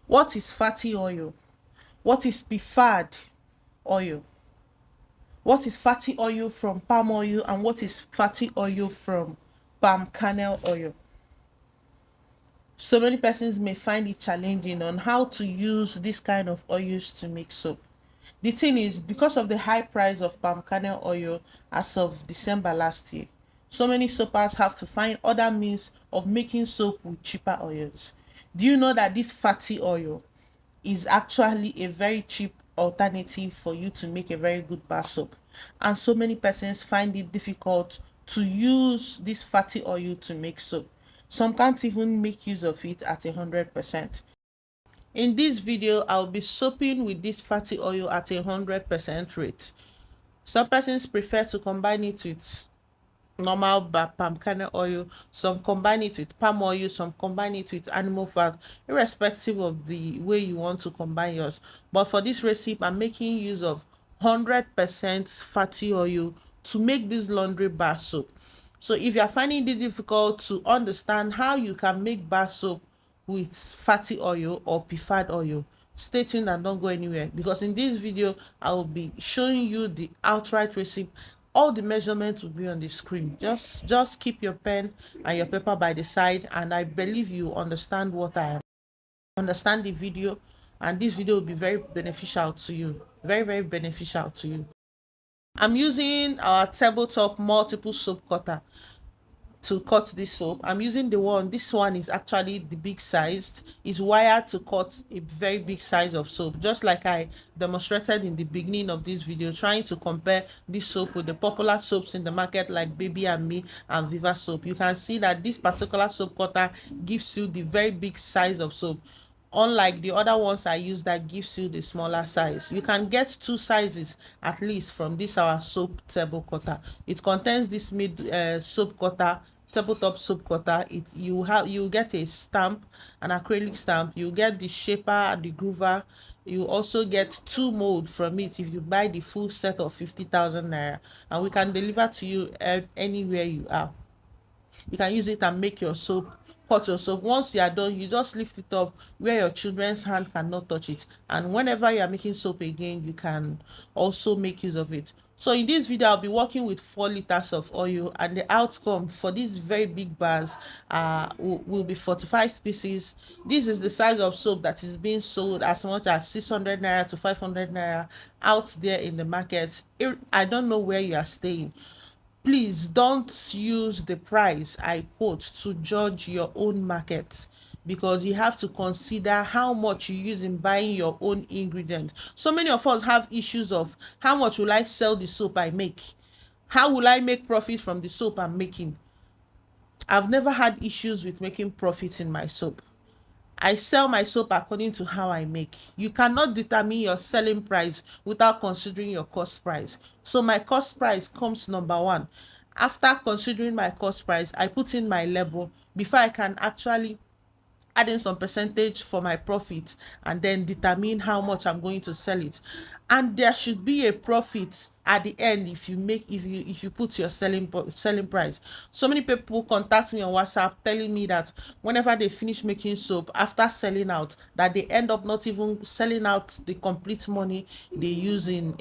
What is fatty oil? What is Pfad oil? What is fatty oil from palm oil, and what is fatty oil from palm kernel oil? So many persons may find it challenging on how to use this kind of oils to make soap. The thing is, because of the high price of palm kernel oil as of December last year, so many soapers have to find other means of making soap with cheaper oils. Do you know that this fatty oil is actually a very cheap alternative for you to make a very good bar soap? And so many persons find it difficult to use this fatty oil to make soap. Some can't even make use of it at 100%. In this video, I'll be soaping with this fatty oil at 100% rate. Some persons prefer to combine it with normal palm kernel oil, some combine it with palm oil, some combine it with animal fat, irrespective of the way you want to combine yours. But for this recipe, I'm making use of 100% fatty oil to make this laundry bar soap. So if you are finding it difficult to understand how you can make bar soap with fatty oil or Pfad oil, stay tuned and don't go anywhere, because in this video I will be showing you the outright recipe. All the measurements will be on the screen. Just keep your pen and your paper by the side, and I believe you understand what I am. Understand the video, and this video will be very beneficial to you. Very beneficial to you. I'm using our tabletop multiple soap cutter to cut this soap. I'm using this one is actually the big sized, is wired to cut a very big size of soap, just like I demonstrated in the beginning of this video, trying to compare this soap with the popular soaps in the market like Baby and Me and Viva soap. You can see that this particular soap cutter gives you the very big size of soap, unlike the other ones I use that gives you the smaller size. You can get two sizes at least from this our soap table cutter. It contains this soap cutter, tabletop soap cutter. You get a stamp, an acrylic stamp. You get the shaper, the groover. You also get two mold from it if you buy the full set of 50,000 naira, and we can deliver to you anywhere you are. You can use it and make your soap, cut your soap. Once you are done, you just lift it up where your children's hand cannot touch it, and whenever you are making soap again, you can also make use of it. So in this video, I'll be working with 4 liters of oil, and the outcome for these very big bars will be 45 pieces. This is the size of soap that is being sold as much as 600 naira to 500 naira out there in the market. I don't know where you are staying. Please don't use the price I quote to judge your own market, because you have to consider how much you use in buying your own ingredient. So many of us have issues of how much will I sell the soap I make? How will I make profit from the soap I'm making? I've never had issues with making profits in my soap. I sell my soap according to how I make. You cannot determine your selling price without considering your cost price. So my cost price comes number one. After considering my cost price, I put in my label before I can actually add in some percentage for my profit, and then determine how much I'm going to sell it. And there should be a profit at the end if you put your selling price. So many people contact me on WhatsApp telling me that whenever they finish making soap after selling out, that they end up not even selling out the complete money they use in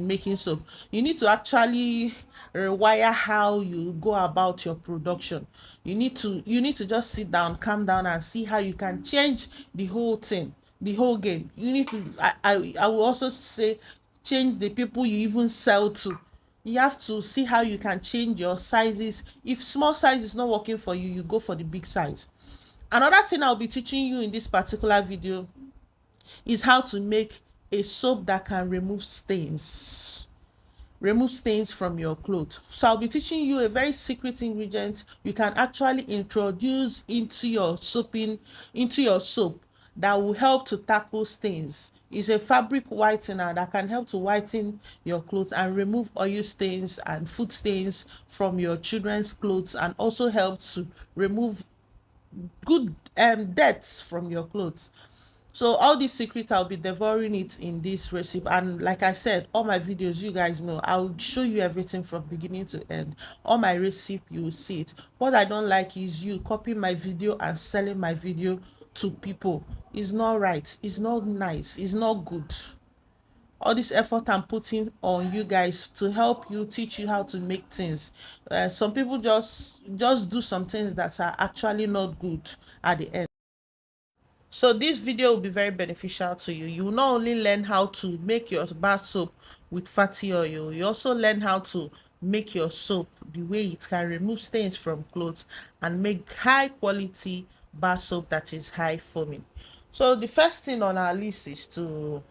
making soap. You need to actually rewire how you go about your production. You need to just sit down, calm down, and see how you can change the whole thing, the whole game. You need to I will also say, change the people you even sell to. You have to see how you can change your sizes. If small size is not working for you, you go for the big size. Another thing I'll be teaching you in this particular video is how to make a soap that can remove stains from your clothes. So I'll be teaching you a very secret ingredient you can actually introduce into your soap that will help to tackle stains. It's a fabric whitener that can help to whiten your clothes and remove oil stains and food stains from your children's clothes, and also help to remove good deaths from your clothes. So all these secrets, I'll be devouring it in this recipe. And like I said, all my videos, you guys know, I'll show you everything from beginning to end. All my recipe, you will see it. What I don't like is you copying my video and selling my video to people is not right, it's not nice, it's not good. All this effort I'm putting on you guys to help you, teach you how to make things, some people just do some things that are actually not good at the end. So this video will be very beneficial to you. You will not only learn how to make your bar soap with fatty oil, you also learn how to make your soap the way it can remove stains from clothes and make high quality bar soap that is high foaming. So the first thing on our list is to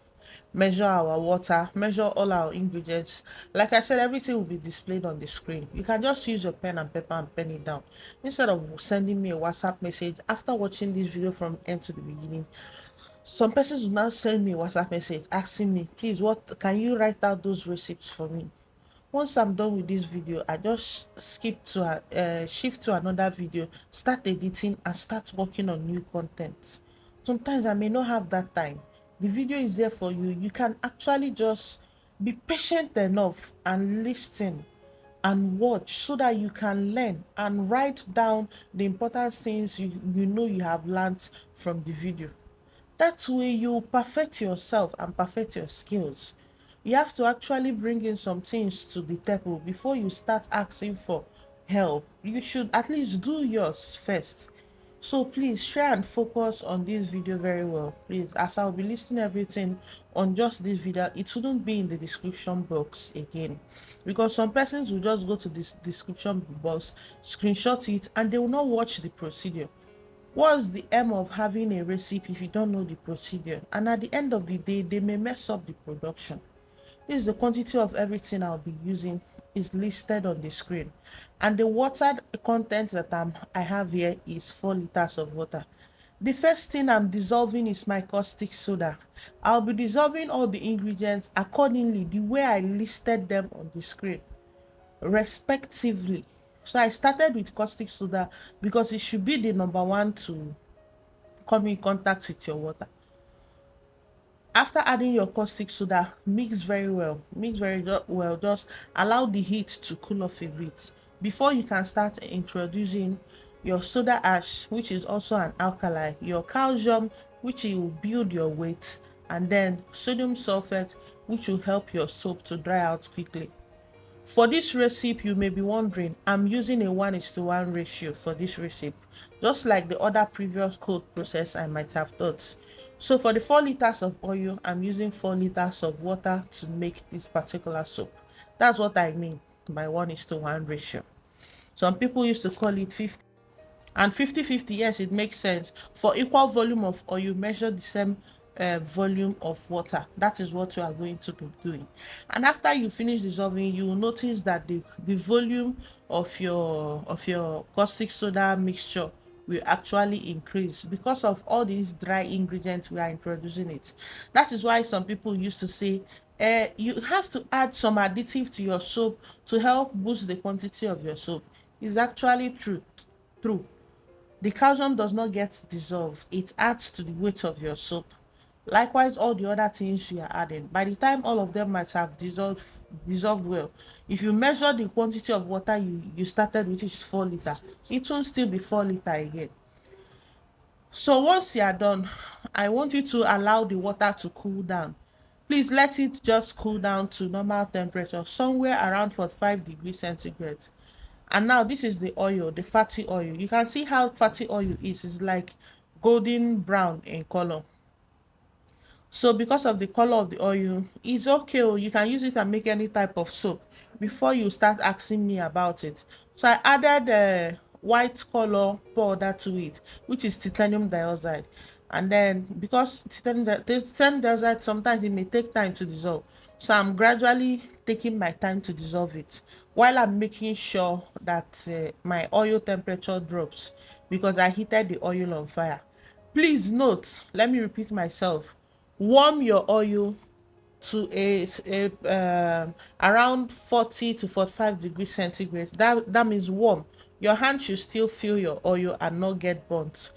measure our water, measure all our ingredients. Like I said, everything will be displayed on the screen. You can just use your pen and paper and pen it down instead of sending me a WhatsApp message after watching this video from end to the beginning. Some persons will now send me a WhatsApp message asking me, please, what can you write out those receipts for me? Once I'm done with this video, I just shift to another video, start editing and start working on new content. Sometimes I may not have that time. The video is there for you. You can actually just be patient enough and listen and watch so that you can learn and write down the important things you know you have learned from the video. That way you perfect yourself and perfect your skills. You have to actually bring in some things to the table before you start asking for help. You should at least do yours first. So please try and focus on this video very well. Please, as I'll be listing everything on just this video, it wouldn't be in the description box again, because some persons will just go to this description box, screenshot it, and they will not watch the procedure. What's the aim of having a recipe if you don't know the procedure? And at the end of the day, they may mess up the production. This is the quantity of everything I'll be using is listed on the screen. And the water content that I have here is 4 liters of water. The first thing I'm dissolving is my caustic soda. I'll be dissolving all the ingredients accordingly, the way I listed them on the screen, respectively. So I started with caustic soda because it should be the number one to come in contact with your water. After adding your caustic soda, mix very well. Mix very well. Just allow the heat to cool off a bit before you can start introducing your soda ash, which is also an alkali, your calcium, which will build your weight, and then sodium sulfate, which will help your soap to dry out quickly. For this recipe, you may be wondering, I'm using a 1:1 ratio for this recipe, just like the other previous cold process I might have thought. So for the 4 liters of oil, I'm using 4 liters of water to make this particular soap. That's what I mean by 1:1 ratio. Some people used to call it 50. And 50-50, yes, it makes sense. For equal volume of oil, measure the same volume of water. That is what you are going to be doing. And after you finish dissolving, you will notice that the volume of your caustic soda mixture will actually increase because of all these dry ingredients we are introducing it. That is why some people used to say you have to add some additive to your soap to help boost the quantity of your soap. It's actually true. The calcium does not get dissolved, it adds to the weight of your soap. Likewise, all the other things you are adding, by the time all of them might have dissolved well, if you measure the quantity of water you started, which is 4 liters, it will still be 4 liters again. So once you are done, I want you to allow the water to cool down. Please let it just cool down to normal temperature, somewhere around 45 degrees centigrade. And now this is the oil, the fatty oil. You can see how fatty oil is. It's like golden brown in color. So because of the color of the oil, it's okay. You can use it and make any type of soap before you start asking me about it. So I added a white color powder to it, which is titanium dioxide. And then because titanium dioxide, sometimes it may take time to dissolve. So I'm gradually taking my time to dissolve it while I'm making sure that my oil temperature drops, because I heated the oil on fire. Please note, let me repeat myself, warm your oil to around 40 to 45 degrees centigrade. That means warm. Your hand should still feel your oil and not get burnt.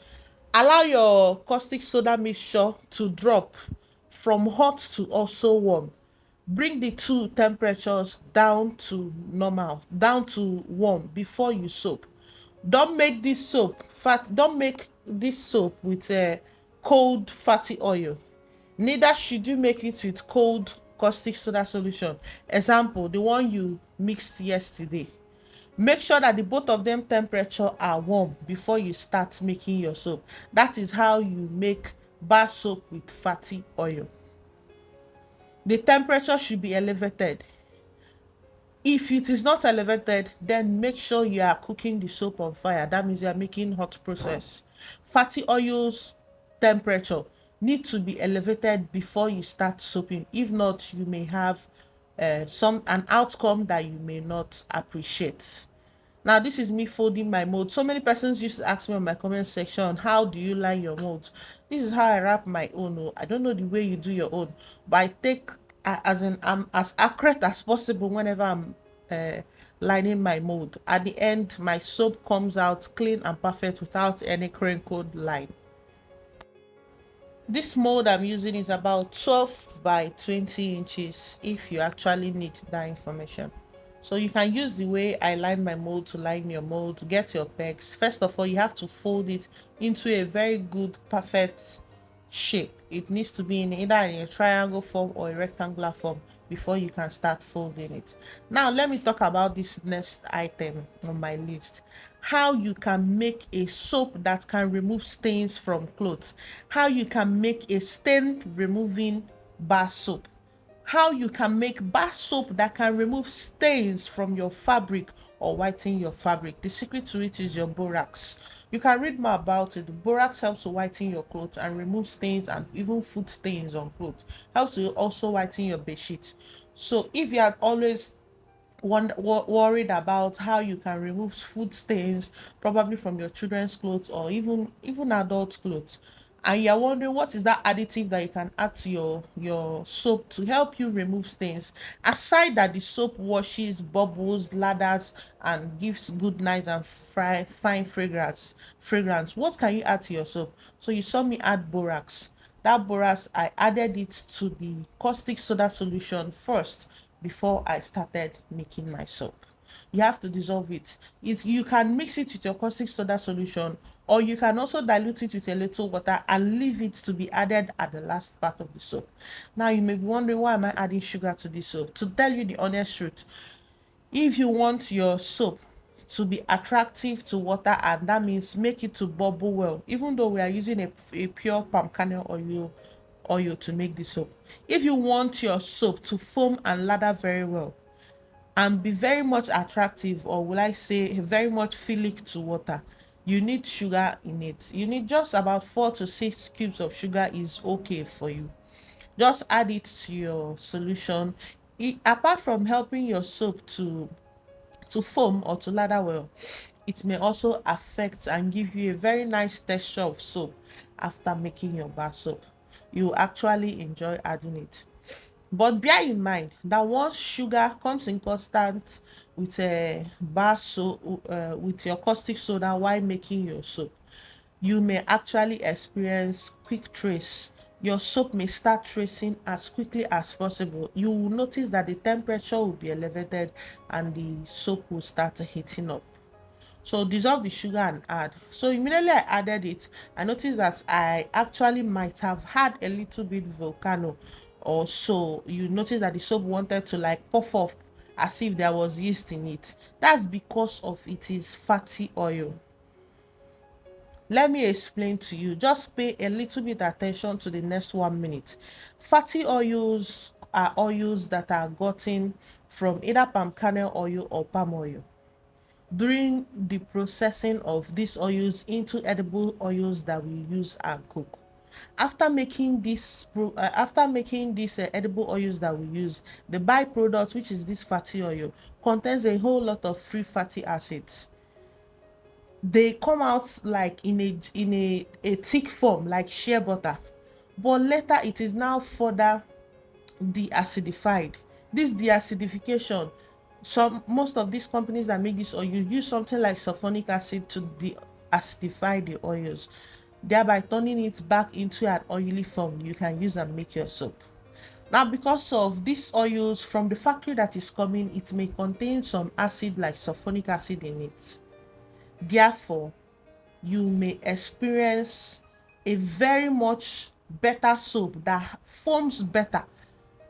Allow your caustic soda mixture to drop from hot to also warm. Bring the two temperatures down to normal, down to warm before you soap. Don't make this soap fat. Don't make this soap with a cold fatty oil. Neither should you make it with cold caustic soda solution. Example, the one you mixed yesterday. Make sure that the both of them temperature are warm before you start making your soap. That is how you make bar soap with fatty oil. The temperature should be elevated. If it is not elevated, then make sure you are cooking the soap on fire. That means you are making hot process. Fatty oils temperature need to be elevated before you start soaping. If not, you may have an outcome that you may not appreciate. Now, this is me folding my mold. So many persons used to ask me on my comment section, how do you line your mold? This is how I wrap my own. Oh, I don't know the way you do your own, but I take I'm as accurate as possible whenever I'm lining my mold. At the end, my soap comes out clean and perfect without any crinkled line. This mold I'm using is about 12 by 20 inches if you actually need that information. So you can use the way I line my mold to line your mold to get your pegs. First of all, you have to fold it into a very good, perfect shape. It needs to be in either in a triangle form or a rectangular form before you can start folding it. Now, let me talk about this next item on my list. How you can make a soap that can remove stains from clothes. How you can make a stain removing bar soap. How you can make bar soap that can remove stains from your fabric or whiten your fabric. The secret to it is your borax. You can read more about it. Borax helps to whiten your clothes and remove stains and even food stains on clothes. Helps to also whiten your bed sheet. So if you are always worried about how you can remove food stains probably from your children's clothes or even adult clothes, and you're wondering what is that additive that you can add to your soap to help you remove stains, aside that the soap washes, bubbles, lathers, and gives good night and fine fragrance, what can you add to your soap? So you saw me add borax. That borax, I added it to the caustic soda solution first before I started making my soap. You have to dissolve it. You can mix it with your caustic soda solution, or you can also dilute it with a little water and leave it to be added at the last part of the soap. Now you may be wondering, why am I adding sugar to this soap? To tell you the honest truth, if you want your soap to be attractive to water, and that means make it to bubble well, even though we are using a pure palm kernel oil to make the soap. If you want your soap to foam and lather very well and be very much attractive, or will I say very much philic to water, you need sugar in it. You need just about 4 to 6 cubes of sugar is okay for you. Just add it to your solution. Apart from helping your soap to foam or to lather well, it may also affect and give you a very nice texture of soap after making your bar soap. You actually enjoy adding it. But bear in mind that once sugar comes in constant with a bar soap, with your caustic soda while making your soap, you may actually experience quick trace. Your soap may start tracing as quickly as possible. You will notice that the temperature will be elevated and the soap will start heating up. So dissolve the sugar and add. So immediately I added it, I noticed that I actually might have had a little bit volcano, or so you notice that the soap wanted to like puff up as if there was yeast in it. That's because of it is fatty oil. Let me explain to you. Just pay a little bit attention to the next 1 minute. Fatty oils are oils that are gotten from either palm kernel oil or palm oil. During the processing of these oils into edible oils that we use and cook. After making these edible oils that we use, the byproduct, which is this fatty oil, contains a whole lot of free fatty acids. They come out like in a thick form like shea butter, but later it is now further deacidified. This deacidification, most of these companies that make this oil use something like sulfonic acid to deacidify the oils, thereby turning it back into an oily form you can use and make your soap. Now, because of these oils from the factory that is coming, it may contain some acid like sulfonic acid in it. Therefore, you may experience a very much better soap that foams better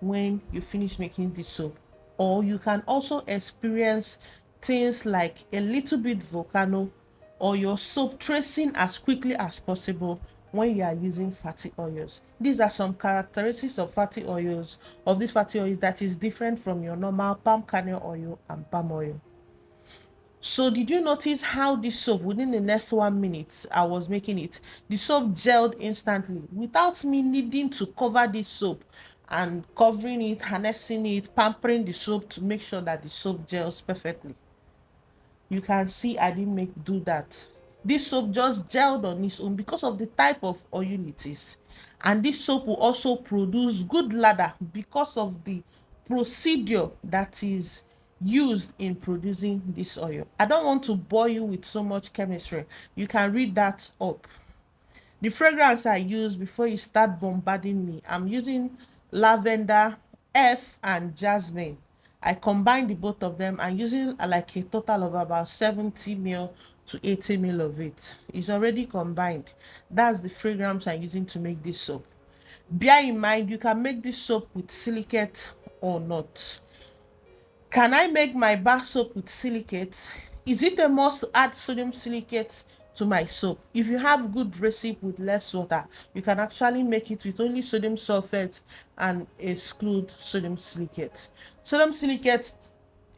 when you finish making the soap. Or you can also experience things like a little bit volcano or your soap tracing as quickly as possible when you are using fatty oils. These are some characteristics of fatty oils, of these fatty oils, that is different from your normal palm kernel oil and palm oil. So did you notice how this soap, within the next 1 minute I was making it, the soap gelled instantly without me needing to cover this soap and covering it, harnessing it, pampering the soap to make sure that the soap gels perfectly. You can see I didn't do that. This soap just gelled on its own because of the type of oil it is. And this soap will also produce good lather because of the procedure that is used in producing this oil. I don't want to bore you with so much chemistry. You can read that up. The fragrance I use before you start bombarding me, I'm using lavender, F, and jasmine. I combine the both of them and using like a total of about 70 ml to 80 ml of it. It's already combined. That's the fragrance I'm using to make this soap. Bear in mind, you can make this soap with silicate or not. Can I make my bar soap with silicate? Is it a must to add sodium silicate to my soap? If you have good recipe with less water, you can actually make it with only sodium sulfate and exclude sodium silicate. Sodium silicate,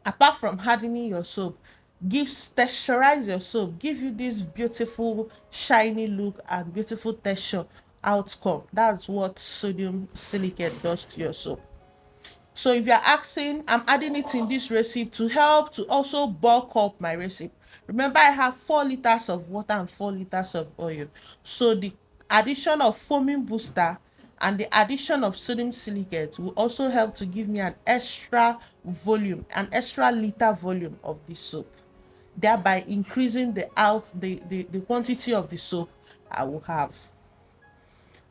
apart from hardening your soap, texturize your soap, give you this beautiful shiny look and beautiful texture outcome. That's what sodium silicate does to your soap. So if you're asking, I'm adding it in this recipe to help to also bulk up my recipe. Remember, I have 4 liters of water and 4 liters of oil. So the addition of foaming booster and the addition of sodium silicate will also help to give me an extra volume, an extra liter volume of this soap, thereby increasing the quantity of the soap I will have.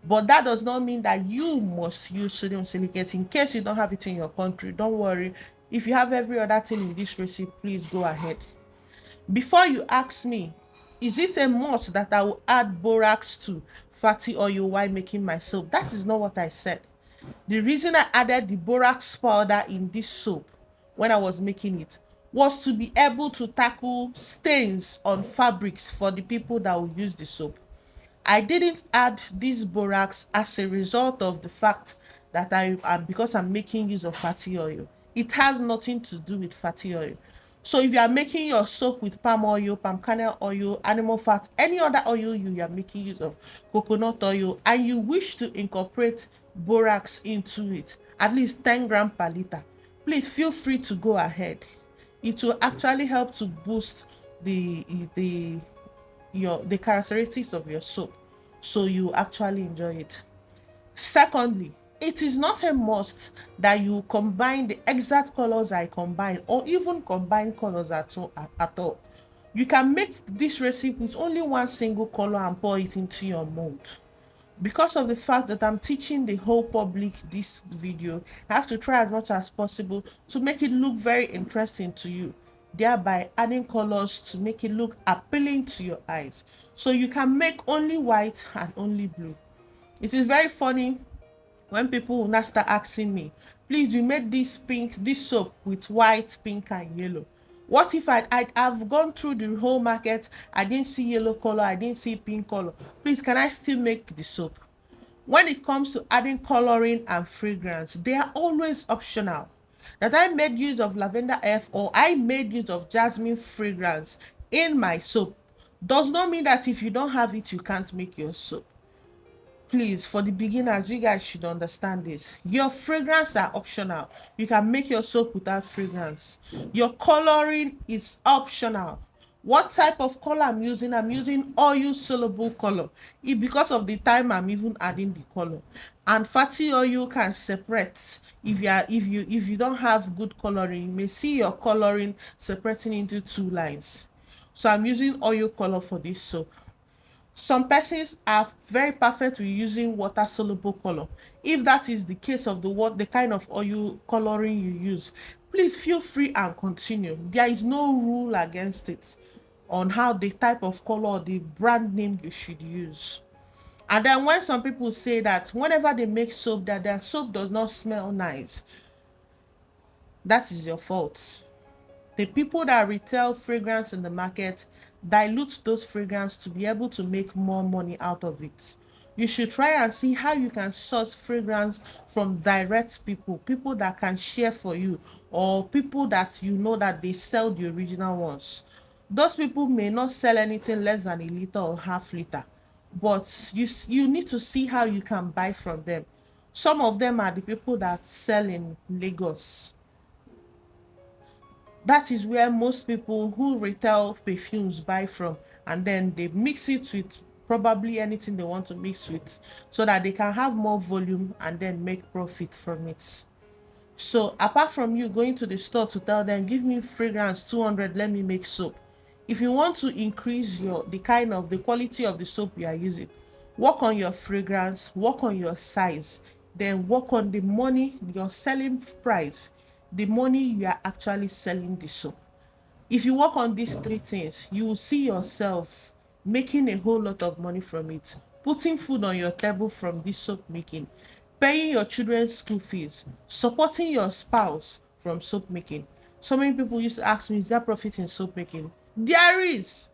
But that does not mean that you must use sodium silicate. In case you don't have it in your country, don't worry. If you have every other thing in this recipe, please go ahead. Before you ask me, is it a must that I will add borax to fatty oil while making my soap? That is not what I said. The reason I added the borax powder in this soap when I was making it was to be able to tackle stains on fabrics for the people that will use the soap. I didn't add this borax as a result of the fact that because I'm making use of fatty oil. It has nothing to do with fatty oil. So if you are making your soap with palm oil, palm kernel oil, animal fat, any other oil you are making use of, coconut oil, and you wish to incorporate borax into it, at least 10 grams per liter, please feel free to go ahead. It will actually help to boost the characteristics of your soap, so you actually enjoy it. Secondly, it is not a must that you combine the exact colors I combine or even combine colors at all. You can make this recipe with only one single color and pour it into your mold. Because of the fact that I'm teaching the whole public this video, I have to try as much as possible to make it look very interesting to you, thereby adding colors to make it look appealing to your eyes. So you can make only white and only blue. It is very funny when people will now start asking me, please, you made this soap with white, pink, and yellow. What if I've gone through the whole market, I didn't see yellow color, I didn't see pink color? Please, can I still make the soap? When it comes to adding coloring and fragrance, they are always optional. That I made use of lavender F or I made use of jasmine fragrance in my soap does not mean that if you don't have it, you can't make your soap. Please, for the beginners, you guys should understand this. Your fragrance are optional. You can make your soap without fragrance. Your coloring is optional. What type of color I'm using oil soluble color. Because of the time I'm even adding the color. And fatty oil can separate. If you don't have good coloring, you may see your coloring separating into 2 lines. So I'm using oil color for this soap. Some persons are very perfect with using water soluble color. If that is the case of the kind of oil coloring you use, please feel free and continue. There is no rule against it. on how the type of color or the brand name you should use. And then when some people say that whenever they make soap that their soap does not smell nice, that is your fault. The people that retail fragrance in the market dilute those fragrance to be able to make more money out of it. You should try and see how you can source fragrance from direct people, people that can share for you, or people that you know that they sell the original ones. Those people may not sell anything less than a liter or half liter, but you need to see how you can buy from them. Some of them are the people that sell in Lagos. That is where most people who retail perfumes buy from, and then they mix it with probably anything they want to mix with so that they can have more volume and then make profit from it. So apart from you going to the store to tell them, give me fragrance 200, let me make soap, if you want to increase the quality of the soap you are using, work on your fragrance, work on your size, then work on the money, your selling price, the money you are actually selling the soap. If you work on these three things, you will see yourself making a whole lot of money from it, putting food on your table from this soap making, paying your children's school fees, supporting your spouse from soap making. So many people used to ask me, is there profit in soap making? There is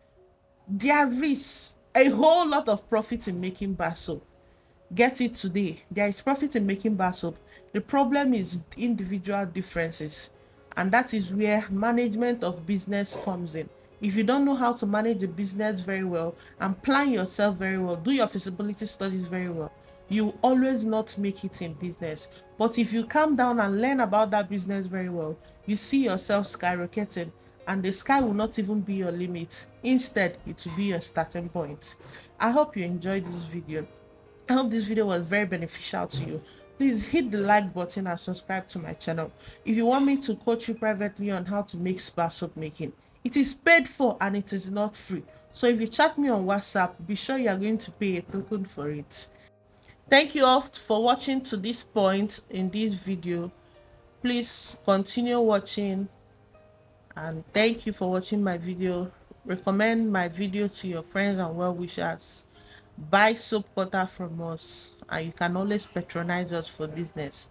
a whole lot of profit in making bar soap. Get it today. There is profit in making bar soap. The problem is individual differences, and that is where management of business comes in. If you don't know how to manage the business very well and plan yourself very well, do your feasibility studies very well, you will always not make it in business. But if you calm down and learn about that business very well, you see yourself skyrocketing, and the sky will not even be your limit. Instead, it will be your starting point. I hope you enjoyed this video. I hope this video was very beneficial to you. Please hit the like button and subscribe to my channel. If you want me to coach you privately on how to make bar soap making, it is paid for and it is not free. So if you chat me on WhatsApp, be sure you are going to pay a token for it. Thank you all for watching to this point in this video. Please continue watching, and thank you for watching my video. Recommend my video to your friends and well wishers. Buy soap butter from us, and you can always patronize us for business.